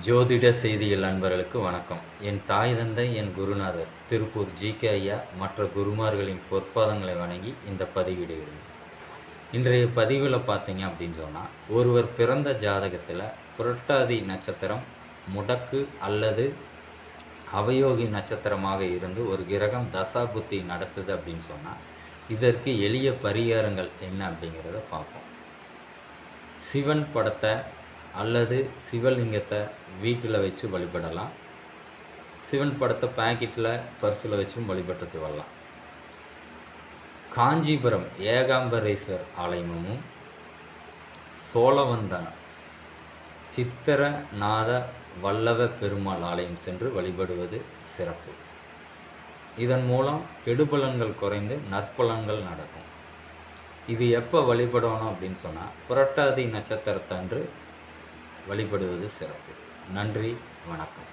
ஜோதிட செய்திகள் நண்பர்களுக்கு வணக்கம். என் தாய் தந்தை, என் குருநாதர் திருப்பூர் ஜி.கே. ஐயா மற்ற குருமார்களின் பொற்பாதங்களை வணங்கி இந்த பதிவிடுகிறேன். இன்றைய பதிவில் பார்த்தீங்க அப்படின்னு சொன்னால், ஒருவர் பிறந்த ஜாதகத்தில் புரட்டாதி நட்சத்திரம் முடக்கு அல்லது அவயோகி நட்சத்திரமாக இருந்து ஒரு கிரகம் தசாபுத்தி நடத்துது அப்படின்னு சொன்னால், இதற்கு எளிய பரிகாரங்கள் என்ன அப்படிங்கிறத பார்ப்போம். சிவன் படத்தை அல்லது சிவலிங்கத்தை வீட்டில் வச்சு வழிபடலாம். சிவன் படத்தை பாக்கெட்டில் பர்ஸில் வச்சும் வழிபட்டுட்டு வரலாம். காஞ்சிபுரம் ஏகாம்பரேஸ்வர் ஆலயமும் சோழவந்தனம் சித்திரநாத வல்லவ பெருமாள் ஆலயம் சென்று வழிபடுவது சிறப்பு. இதன் மூலம் கெடுபலன்கள் குறைந்து நற்பலன்கள் நடக்கும். இது எப்போ வழிபடணும் அப்படின்னு சொன்னால், புரட்டாதி நட்சத்திரத்தன்று வழிபடுவது சிறப்பு. நன்றி, வணக்கம்.